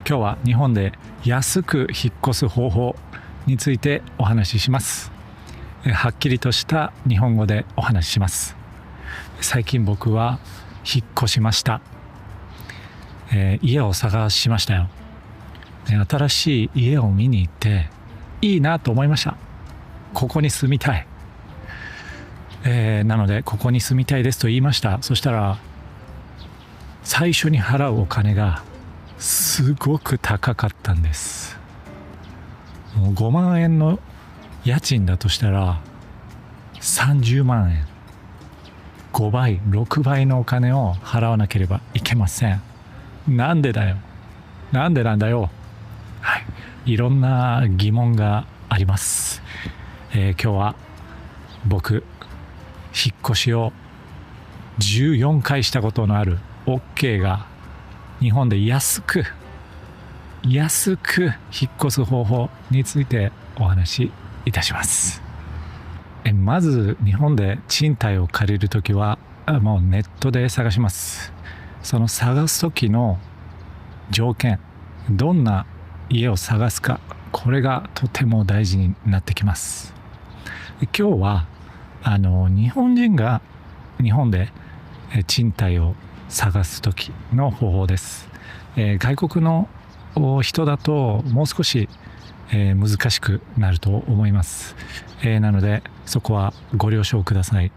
今日は日本で安く引っ越す方法についてお話しします。はっきりとした日本語でお話しします。最近僕は引っ越しました。家を探しましたよ。新しい家を見に行っていいなと思いました。ここに住みたい。なのでここに住みたいですと言いました。そしたら最初に払うお金がすごく高かったんです。もう5万円の家賃だとしたら30万円、5倍6倍のお金を払わなければいけません。なんでだよ、なんでなんだよ。はい、いろんな疑問があります。今日は僕引っ越しを14回したことのある OK が日本で安く引っ越す方法についてお話しいたします。まず日本で賃貸を借りるときはもうネットで探します。その探すときの条件、どんな家を探すか、これがとても大事になってきます。今日は日本人が日本で賃貸を探す時の方法です。外国の人だともう少し難しくなると思います。なのでそこはご了承ください。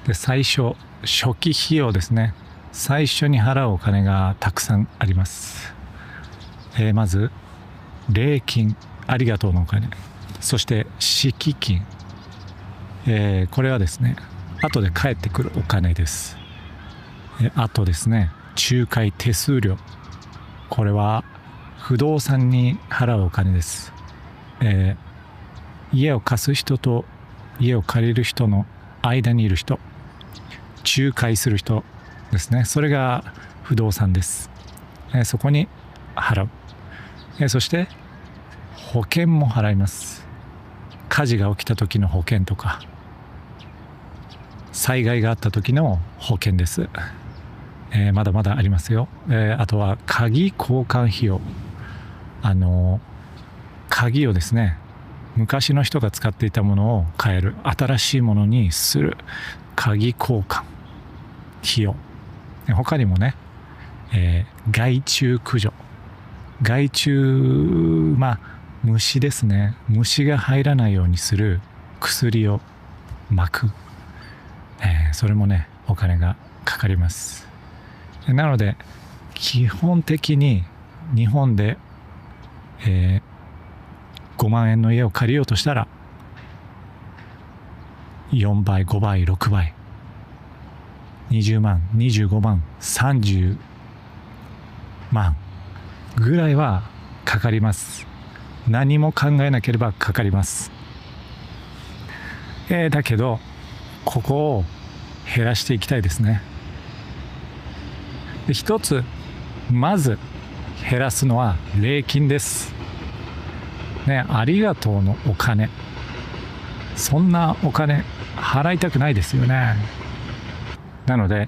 で、最初、初期費用ですね。最初に払うお金がたくさんあります。まず礼金、ありがとうのお金、そして敷金、これはですね後で返ってくるお金です。あとですね、仲介手数料、これは不動産に払うお金です。家を貸す人と家を借りる人の間にいる人、仲介する人ですね、それが不動産です。そこに払う。そして保険も払います。火事が起きた時の保険とか災害があった時の保険です。まだまだありますよ。あとは鍵交換費用、鍵をですね、昔の人が使っていたものを変える、新しいものにする鍵交換費用。他にもね、害虫駆除、害虫、虫ですね、虫が入らないようにする薬を撒く、それもねお金がかかります。なので基本的に日本で、5万円の家を借りようとしたら4倍5倍6倍、20万25万30万ぐらいはかかります。何も考えなければかかります。だけどここを減らしていきたいですね。で、一つまず減らすのは礼金ですね。ありがとうのお金、そんなお金払いたくないですよね。なので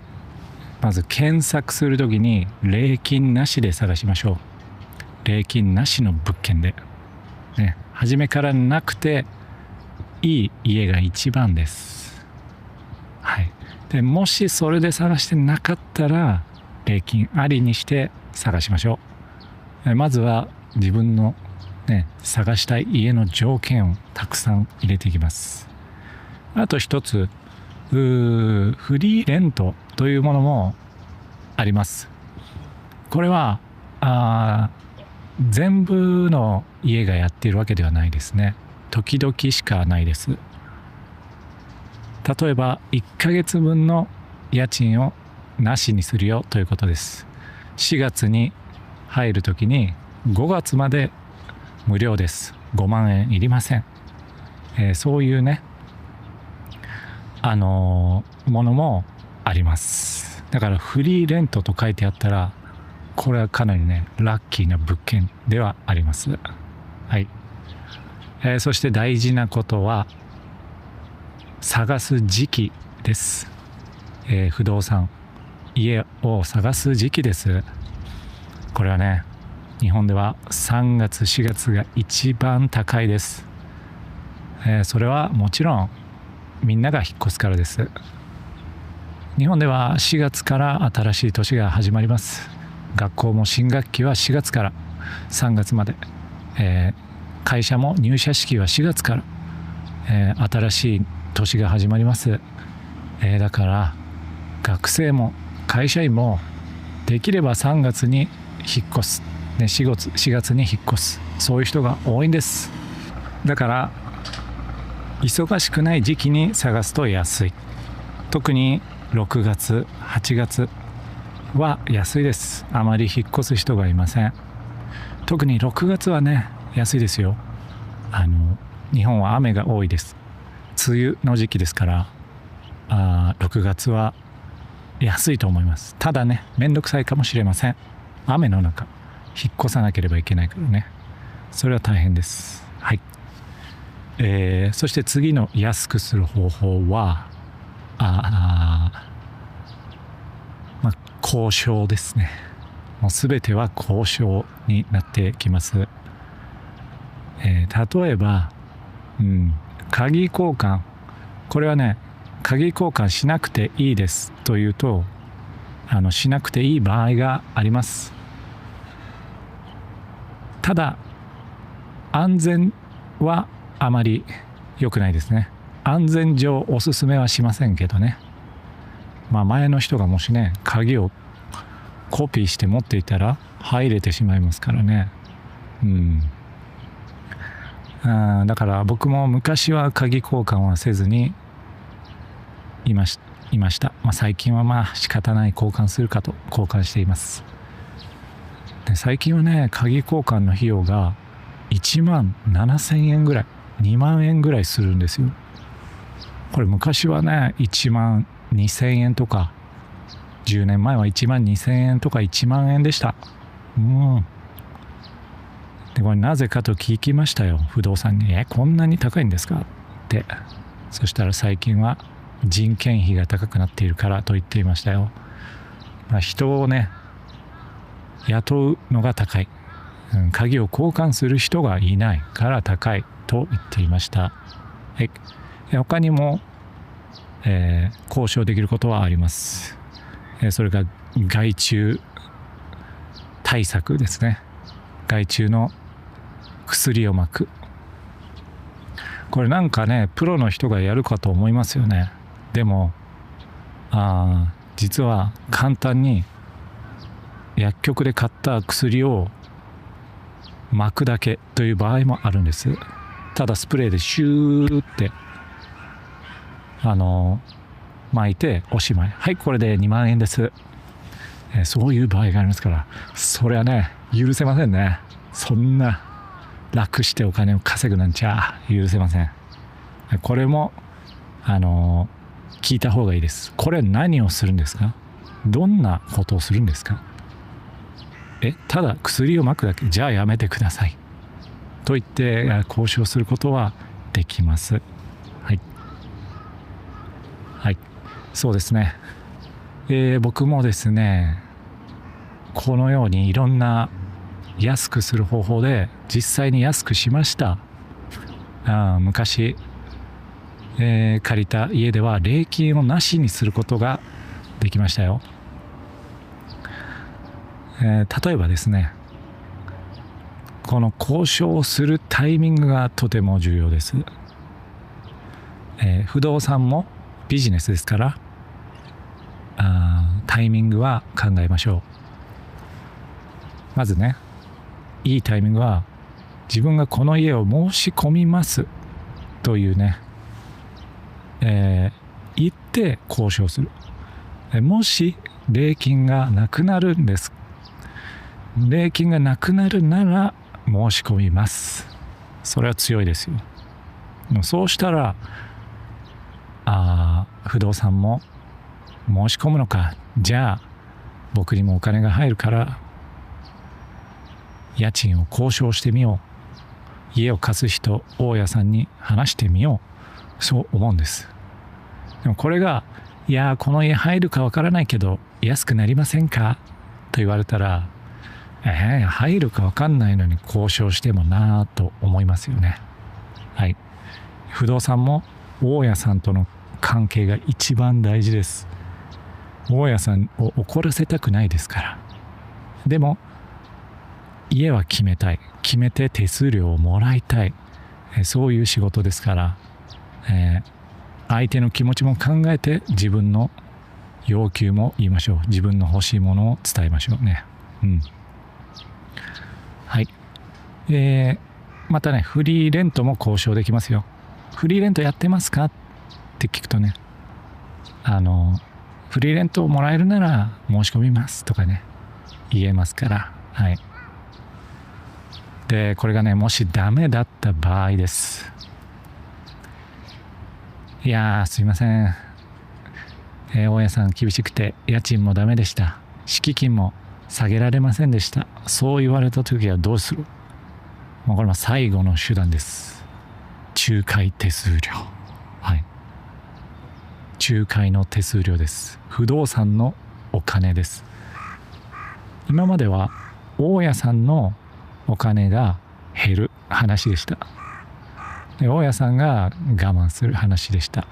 まず検索するときに礼金なしで探しましょう。礼金なしの物件で、ね、初めからなくていい家が一番です。はい。で、もしそれで探してなかったら礼金ありにして探しましょう。まずは自分の、探したい家の条件をたくさん入れていきます。あと一つ、フリーレントというものもあります。これは全部の家がやっているわけではないですね。時々しかないです。例えば1ヶ月分の家賃をなしにするよということです。4月に入るときに5月まで無料です。5万円いりません。そういうねものもあります。だからフリーレントと書いてあったらこれはかなりねラッキーな物件ではあります。はい。そして大事なことは探す時期です。不動産、家を探す時期です。これはね日本では3月4月が一番高いです。それはもちろんみんなが引っ越すからです。日本では4月から新しい年が始まります。学校も新学期は4月から3月まで、会社も入社式は4月から、新しい年が始まります。だから学生も会社員もできれば3月に引っ越す、4月に引っ越す、そういう人が多いんです。だから忙しくない時期に探すと安い。特に6月8月は安いです。あまり引っ越す人がいません。特に6月はね安いですよ。日本は雨が多いです。梅雨の時期ですから、6月は安いと思います。ただね、めんどくさいかもしれません。雨の中引っ越さなければいけないからね、それは大変です。はい。そして次の安くする方法は交渉ですね。もう全ては交渉になってきます。例えば、鍵交換、これはね、鍵交換しなくていいですというと、しなくていい場合があります。ただ安全はあまり良くないですね。安全上おすすめはしませんけどね。前の人がもしね鍵をコピーして持っていたら入れてしまいますからね。だから僕も昔は鍵交換はせずにいました。最近は仕方ない、交換するかと交換しています。で最近はね鍵交換の費用が1万7000円ぐらい、2万円ぐらいするんですよ。これ昔はね1万2000円とか、10年前は1万2000円とか1万円でした。でこれなぜかと聞きましたよ、不動産に。こんなに高いんですかって。そしたら最近は人件費が高くなっているからと言っていましたよ。人をね雇うのが高い、鍵を交換する人がいないから高いと言っていました。他にも、交渉できることはあります。それが害虫対策ですね。害虫の薬をまく。これなんかねプロの人がやるかと思いますよね。でも実は簡単に薬局で買った薬を巻くだけという場合もあるんです。ただスプレーでシューって巻いておしまい。はい、これで2万円です。そういう場合がありますから、それはね許せませんね。そんな楽してお金を稼ぐなんちゃ許せません。これも聞いた方がいいです。これ何をするんですか？どんなことをするんですか？ただ薬をまくだけじゃあやめてくださいと言って交渉することはできます。はい、そうですね。僕もですねこのようにいろんな安くする方法で実際に安くしました。昔、借りた家では礼金をなしにすることができましたよ。例えばですね、この交渉をするタイミングがとても重要です。不動産もビジネスですからタイミングは考えましょう。まずね、いいタイミングは自分がこの家を申し込みますというね、言って交渉する。もし礼金がなくなるんです。礼金がなくなるなら申し込みます。それは強いですよ。そうしたら不動産も申し込むのか、じゃあ僕にもお金が入るから家賃を交渉してみよう、家を貸す人大家さんに話してみよう、そう思うんです。でもこれがいやこの家入るかわからないけど安くなりませんかと言われたら入るか分かんないのに交渉してもなぁと思いますよね。はい。不動産も大家さんとの関係が一番大事です。大家さんを怒らせたくないですから。でも家は決めたい、決めて手数料をもらいたい、そういう仕事ですから、相手の気持ちも考えて自分の要求も言いましょう。自分の欲しいものを伝えましょうね。はい。またね、フリーレントも交渉できますよ。フリーレントやってますかって聞くとね、フリーレントをもらえるなら申し込みますとかね、言えますから。はい。で、これがね、もしダメだった場合です。いやー、すいません。大家さん厳しくて家賃もダメでした。敷金も下げられませんでした。そう言われた時はどうする？もうこれは最後の手段です。仲介手数料。はい。仲介の手数料です。不動産のお金です。今までは大家さんのお金が減る話でした。で、大家さんが我慢する話でした。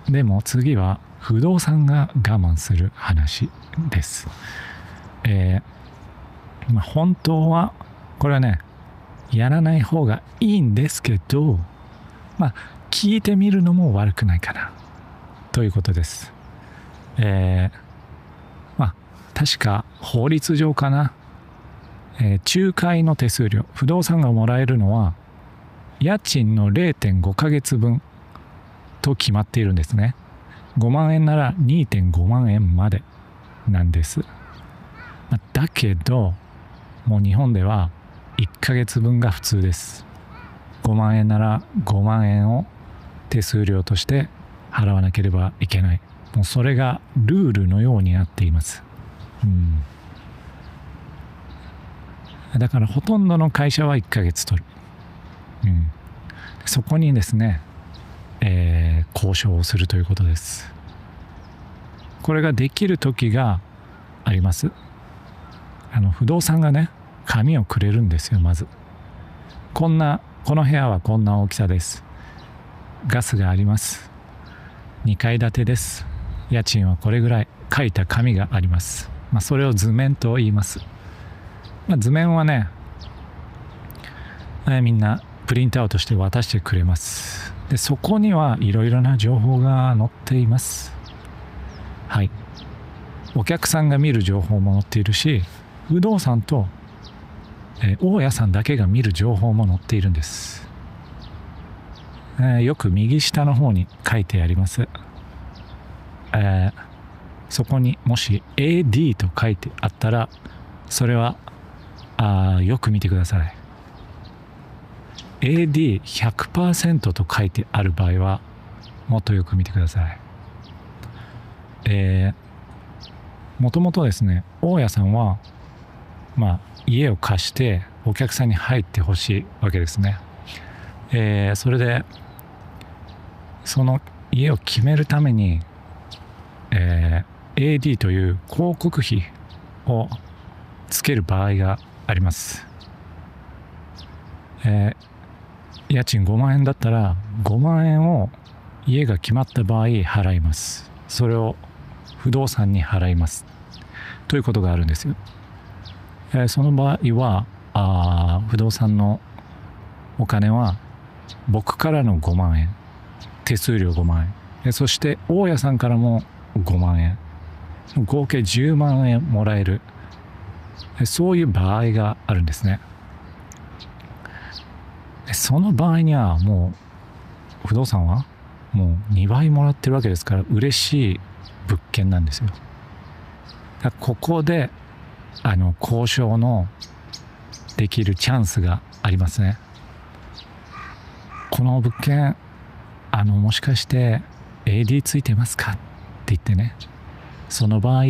でも次は不動産が我慢する話です。本当はこれはね、やらない方がいいんですけど、聞いてみるのも悪くないかなということです。確か法律上かな、仲介の手数料、不動産がもらえるのは家賃の 0.5 ヶ月分と決まっているんですね。5万円なら 2.5 万円までなんです。だけどもう日本では1ヶ月分が普通です。5万円なら5万円を手数料として払わなければいけない。もうそれがルールのようになっています。だからほとんどの会社は1ヶ月取る。そこにですね、交渉をするということです。これができる時があります。不動産がね、紙をくれるんですよ。まずこの部屋はこんな大きさです。ガスがあります。2階建てです。家賃はこれぐらい、書いた紙があります。それを図面と言います。図面はね、みんなプリントアウトして渡してくれます。で、そこにはいろいろな情報が載っています。はい。お客さんが見る情報も載っているし、不動産と、大家さんだけが見る情報も載っているんです。よく右下の方に書いてあります。そこにもし AD と書いてあったら、それはよく見てください。AD100% と書いてある場合はもっとよく見てください。もともとですね、大家さんは家を貸してお客さんに入ってほしいわけですね。それでその家を決めるために、AD という広告費をつける場合があります。家賃5万円だったら5万円を家が決まった場合払います。それを不動産に払いますということがあるんですよ。その場合は不動産のお金は僕からの5万円、手数料5万円、そして大家さんからも5万円、合計10万円もらえる、そういう場合があるんですね。その場合にはもう不動産はもう2倍もらってるわけですから、嬉しい物件なんですよ。だからここで交渉のできるチャンスがありますね。この物件もしかして AD ついてますかって言ってね、その場合、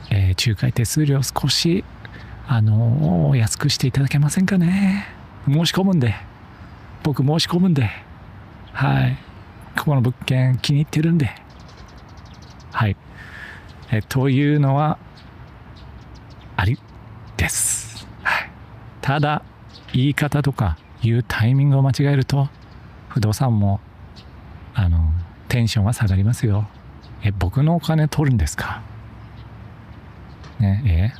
仲介手数料少し安くしていただけませんかね。僕申し込むんで、はい、ここの物件気に入ってるんで、はい、というのはです、はい、ただ言い方とか言うタイミングを間違えると不動産もテンションは下がりますよ。僕のお金取るんですかね。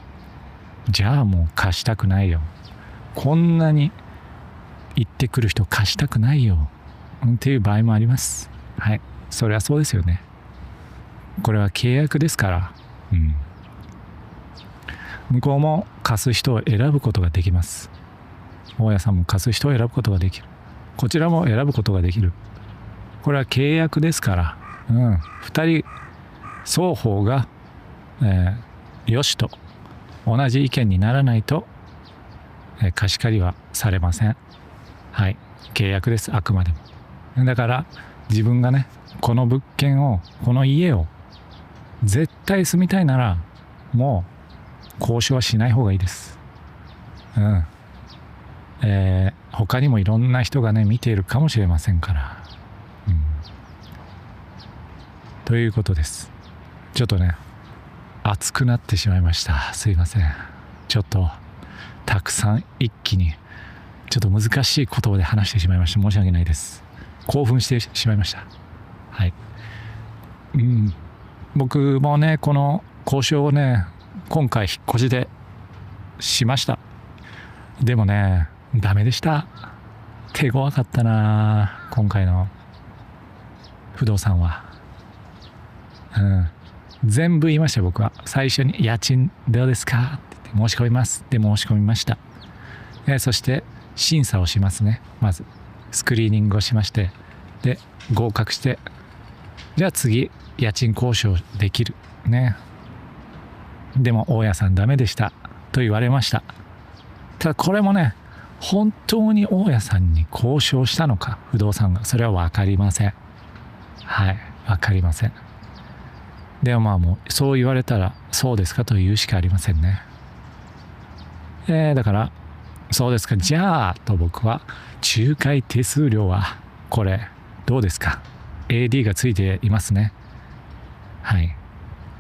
じゃあもう貸したくないよ。こんなに言ってくる人貸したくないよっていう場合もあります。はい、それはそうですよね。これは契約ですから、向こうも貸す人を選ぶことができます。大家さんも貸す人を選ぶことができる。こちらも選ぶことができる。これは契約ですから、2人双方が、よしと同じ意見にならないと、貸し借りはされません。はい、契約です、あくまでも。だから自分がね、この物件を、この家を絶対住みたいなら、もう交渉はしない方がいいです。他にもいろんな人がね見ているかもしれませんから、ということです。ちょっとね熱くなってしまいました。すいません。ちょっとたくさん一気にちょっと難しい言葉で話してしまいました。申し訳ないです。興奮してしまいました。はい、僕もねこの交渉をね今回引っ越しでしました。でもねダメでした。手強かったな今回の不動産は。全部言いました。僕は最初に家賃どうですかって言って申し込みますで申し込みました。そして審査をしますね。まずスクリーニングをしまして、で合格して、じゃあ次家賃交渉できるね。でも大家さんダメでしたと言われました。ただこれもね本当に大家さんに交渉したのか不動産が、それは分かりません。はい、分かりません。でももうそう言われたらそうですかと言うしかありませんね。だからそうですかじゃあと僕は仲介手数料はこれどうですか。 AD がついていますね。はい、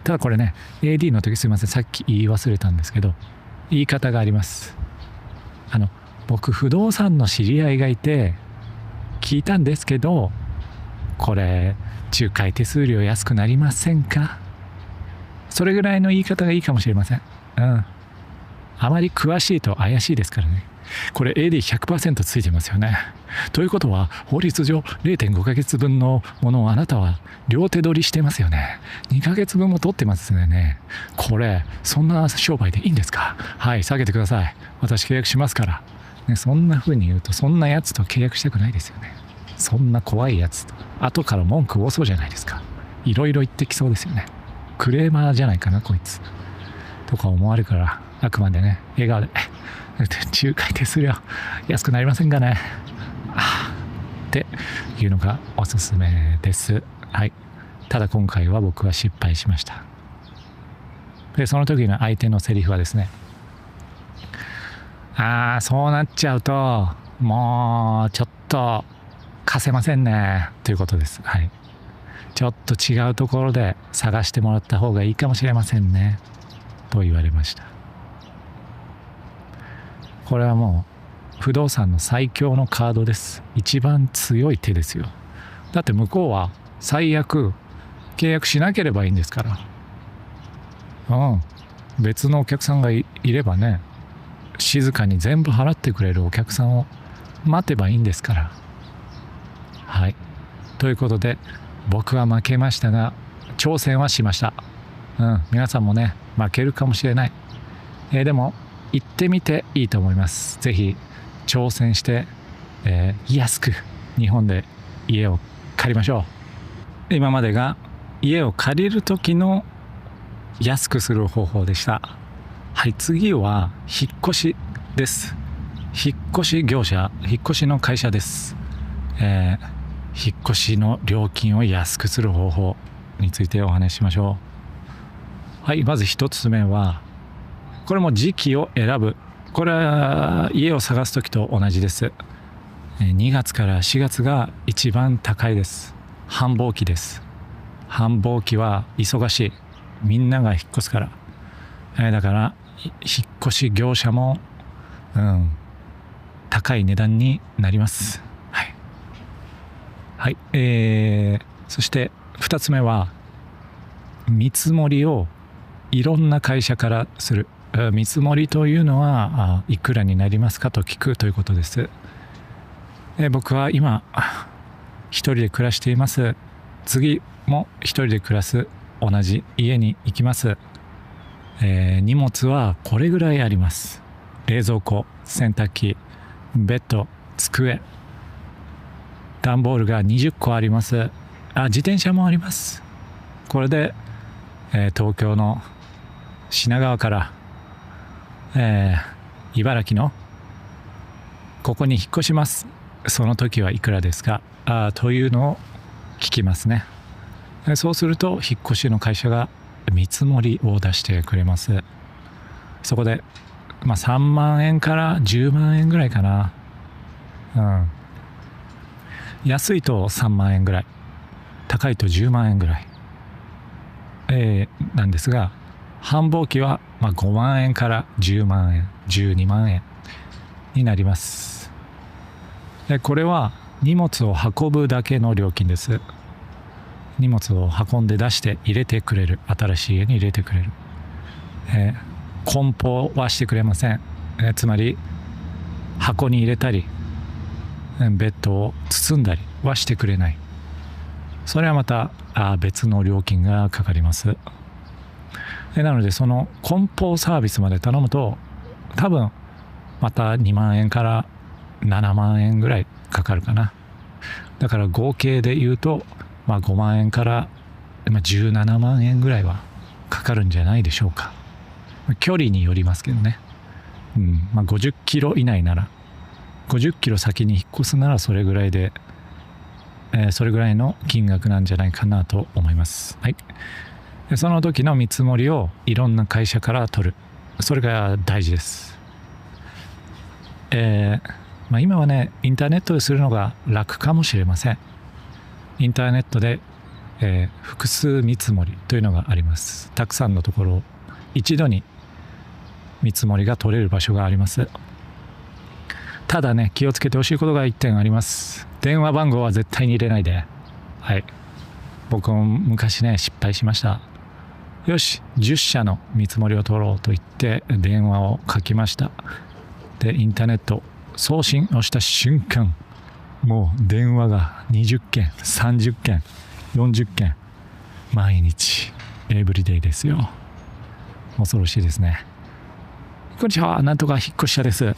ただこれね AD の時すいませんさっき言い忘れたんですけど言い方があります。僕不動産の知り合いがいて聞いたんですけどこれ仲介手数料安くなりませんか。それぐらいの言い方がいいかもしれません。あまり詳しいと怪しいですからね。これ AD100% ついてますよね。ということは法律上 0.5 ヶ月分のものをあなたは両手取りしてますよね。2ヶ月分も取ってますよね。これそんな商売でいいんですか。はい、下げてください。私契約しますから、ね、そんな風に言うとそんなやつと契約したくないですよね。そんな怖いやつと後から文句多そうじゃないですか。いろいろ言ってきそうですよね。クレーマーじゃないかなこいつとか思われるから、あくまでね笑顔で仲介手数料安くなりませんかねっていうのがおすすめです。はい、ただ今回は僕は失敗しました。でその時の相手のセリフはですね、そうなっちゃうともうちょっと貸せませんねということです。はい、ちょっと違うところで探してもらった方がいいかもしれませんねと言われました。これはもう不動産の最強のカードです。一番強い手ですよ。だって向こうは最悪契約しなければいいんですから。別のお客さんが いればね静かに全部払ってくれるお客さんを待てばいいんですから。はい、ということで僕は負けましたが挑戦はしました。皆さんもね負けるかもしれない。でも行ってみていいと思います。ぜひ挑戦して、安く日本で家を借りましょう。今までが家を借りる時の安くする方法でした。はい、次は引っ越しです。引っ越し業者、引っ越しの会社です。引っ越しの料金を安くする方法についてお話ししましょう。はい、まず一つ目はこれも時期を選ぶ。これは家を探す時と同じです。2月から4月が一番高いです。繁忙期です。繁忙期は忙しい。みんなが引っ越すから。だから引っ越し業者も、高い値段になります。はい、はい。そして2つ目は見積もりをいろんな会社からする。見積もりというのはいくらになりますかと聞くということです。僕は今一人で暮らしています。次も一人で暮らす同じ家に行きます。荷物はこれぐらいあります。冷蔵庫、洗濯機、ベッド、机、段ボールが20個あります。自転車もあります。これで、東京の品川から、茨城のここに引っ越します。その時はいくらですかというのを聞きますね。そうすると引っ越しの会社が見積もりを出してくれます。そこで、3万円から10万円ぐらいかな。安いと3万円ぐらい、高いと10万円ぐらい、なんですが、繁忙期は5万円から10万円、12万円になります。これは荷物を運ぶだけの料金です。荷物を運んで出して入れてくれる、新しい家に入れてくれる。梱包はしてくれません。つまり箱に入れたりベッドを包んだりはしてくれない。それはまた別の料金がかかります。なのでその梱包サービスまで頼むと多分また2万円から7万円ぐらいかかるかな。だから合計で言うと、5万円から17万円ぐらいはかかるんじゃないでしょうか。距離によりますけどね。50キロ以内なら、50キロ先に引っ越すならそれぐらいで、それぐらいの金額なんじゃないかなと思います。はい。でその時の見積もりをいろんな会社から取る。それが大事です。今はね、インターネットでするのが楽かもしれません。インターネットで、複数見積もりというのがあります。たくさんのところを一度に見積もりが取れる場所があります。ただね、気をつけてほしいことが1点あります。電話番号は絶対に入れないで。はい。僕も昔ね、失敗しました。よし、10社の見積もりを取ろうと言って電話をかけました。で、インターネット送信をした瞬間、もう電話が20件、30件、40件、毎日、エブリデイですよ。恐ろしいですね。こんにちは、なんとか引っ越し者です。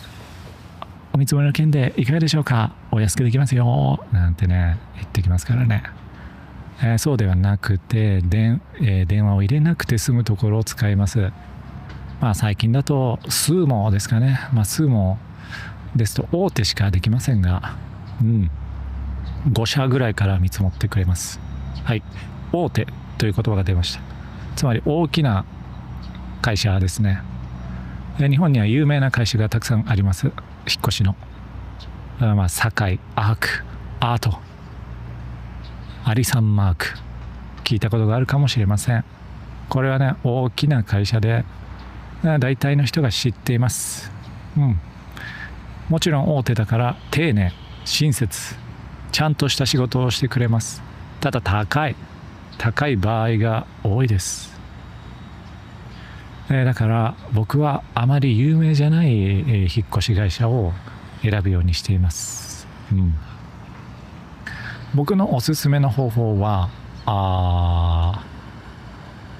お見積もりの件でいかがでしょうか。お安くできますよ。なんてね、言ってきますからね。そうではなくて、電話を入れなくて済むところを使います。最近だとスーモですかね。スーモですと大手しかできませんが、5社ぐらいから見積もってくれます。はい、大手という言葉が出ました。つまり大きな会社ですね。日本には有名な会社がたくさんあります。引っ越しの堺、アーク、アート、アリサンマーク、聞いたことがあるかもしれません。これはね、大きな会社で大体の人が知っています。もちろん大手だから丁寧、親切、ちゃんとした仕事をしてくれます。ただ高い場合が多いです。だから僕はあまり有名じゃない引っ越し会社を選ぶようにしています。僕のおすすめの方法は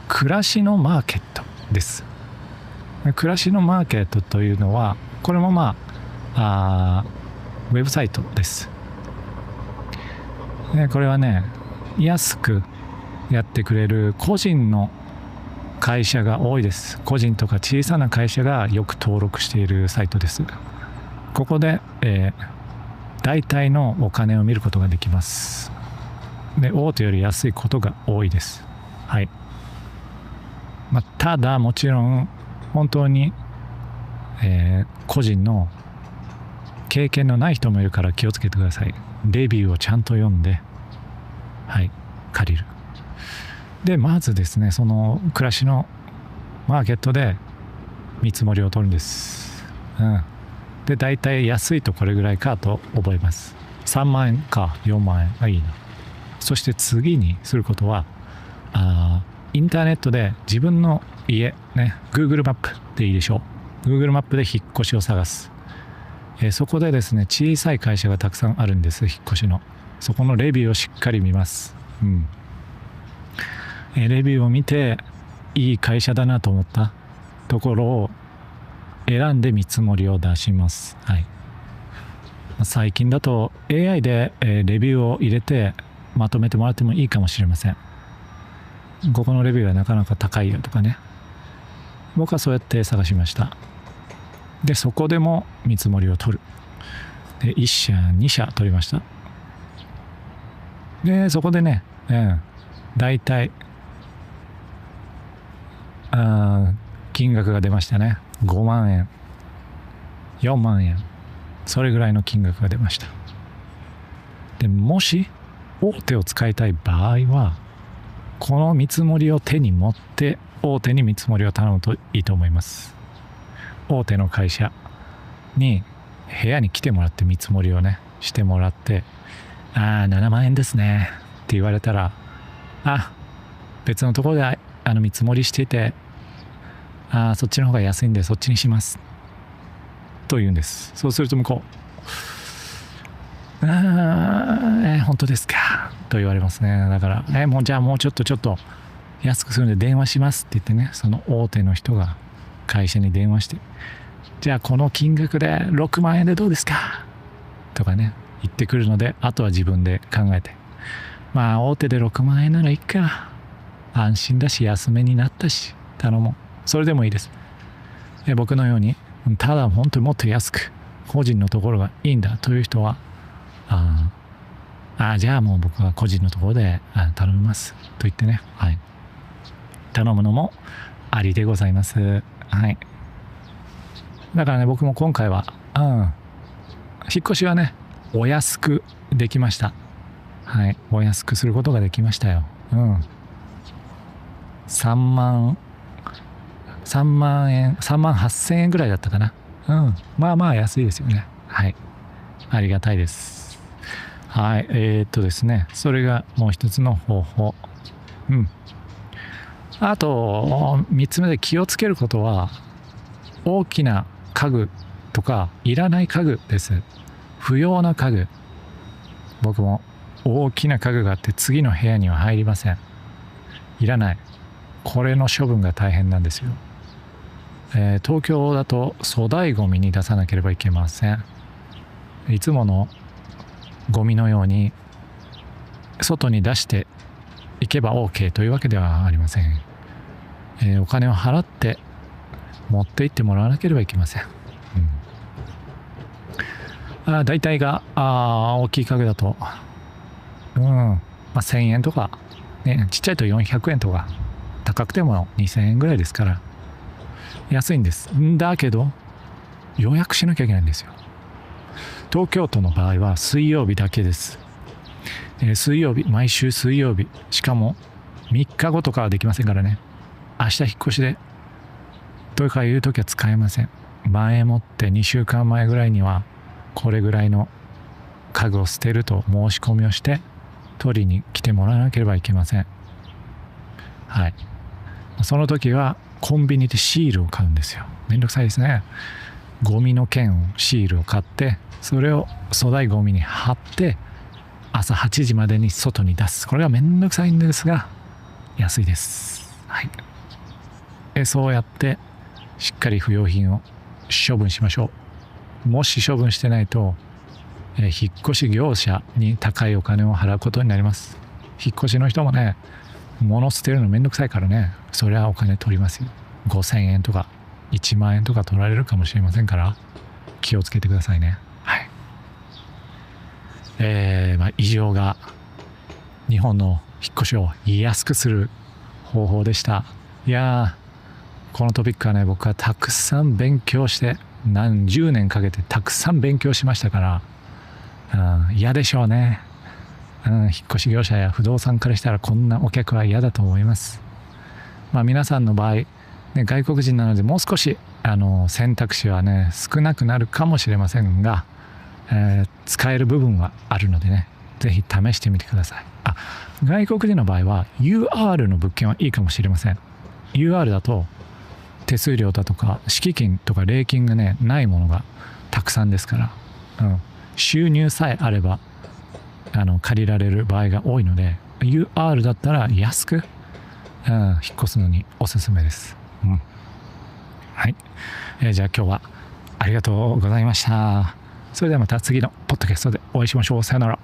暮らしのマーケットです。暮らしのマーケットというのはこれもウェブサイトです。これはね、安くやってくれる個人の会社が多いです。個人とか小さな会社がよく登録しているサイトです。ここで、大体のお金を見ることができます。で、大手より安いことが多いです。はい。ただもちろん本当に、個人の経験のない人もいるから気をつけてください。レビューをちゃんと読んで、借りる。で、まずですね、その暮らしのマーケットで見積もりを取るんです。で大体安いとこれぐらいかと覚えます。3万円か4万円がいいな。そして次にすることはインターネットで自分の家ね Google マップでいいでしょう。 Google マップで引っ越しを探す。そこでですね小さい会社がたくさんあるんです。引っ越しのそこのレビューをしっかり見ます。レビューを見ていい会社だなと思ったところを選んで見積もりを出します。最近だと AI でレビューを入れてまとめてもらってもいいかもしれません。ここのレビューはなかなか高いよとかね。僕はそうやって探しました。でそこでも見積もりを取る。で1社2社取りました。でそこでね、だいたい金額が出ましたね。5万円4万円それぐらいの金額が出ました。でもし大手を使いたい場合はこの見積もりを手に持って大手に見積もりを頼むといいと思います。大手の会社に部屋に来てもらって見積もりをねしてもらって、7万円ですねって言われたら、別のところで見積もりしていて、そっちの方が安いんでそっちにしますと言うんです。そうすると向こう本当ですかと言われますね。だからもうじゃあもうちょっと安くするんで電話しますって言ってね、その大手の人が会社に電話して、じゃあこの金額で6万円でどうですかとかね言ってくるので、あとは自分で考えて、大手で6万円ならいいか、安心だし安めになったし頼もう、それでもいいです。僕のようにただ本当にもっと安く個人のところがいいんだという人はじゃあもう僕は個人のところで頼みますと言ってね、頼むのもありでございます。だからね僕も今回は引っ越しはねお安くできました。お安くすることができましたよ。3万円3万8000円ぐらいだったかな。まあ安いですよね。ありがたいです。ですね、それがもう一つの方法。あと3つ目で気をつけることは、大きな家具とかいらない家具です。不要な家具。僕も大きな家具があって次の部屋には入りません。いらない。これの処分が大変なんですよ。東京だと粗大ごみに出さなければいけません。いつものゴミのように外に出していけば OK というわけではありません。お金を払って持って行ってもらわなければいけません。大体が大きい家具だと1000円とか、ちっちゃいと400円とか、高くても2000円ぐらいですから安いんです。だけど予約しなきゃいけないんですよ。東京都の場合は水曜日だけです。水曜日、毎週水曜日、しかも3日後とかはできませんからね。明日引っ越しでとかいう時は使えません。前もって2週間前ぐらいにはこれぐらいの家具を捨てると申し込みをして取りに来てもらわなければいけません。その時はコンビニでシールを買うんですよ。めんどくさいですね。ゴミの券をシールを買って、それを粗大ゴミに貼って朝8時までに外に出す。これはめんどくさいんですが安いです。そうやってしっかり不要品を処分しましょう。もし処分してないと引っ越し業者に高いお金を払うことになります。引っ越しの人もね、物捨てるのめんどくさいからね、それはお金取りますよ。5000円とか1万円とか取られるかもしれませんから気をつけてくださいね。以上が日本の引っ越しを安くする方法でした。このトピックはね、僕はたくさん勉強して何十年かけてたくさん勉強しましたから、嫌でしょうね。引っ越し業者や不動産からしたらこんなお客は嫌だと思います。皆さんの場合、外国人なのでもう少し選択肢はね少なくなるかもしれませんが、使える部分はあるのでね、ぜひ試してみてください。外国人の場合は UR の物件はいいかもしれません。 UR だと手数料だとか敷金とか礼金がねないものがたくさんですから、収入さえあれば借りられる場合が多いので、 UR だったら安く、引っ越すのにおすすめです。はい、じゃあ今日はありがとうございました。それではまた次のポッドキャストでお会いしましょう。さよなら。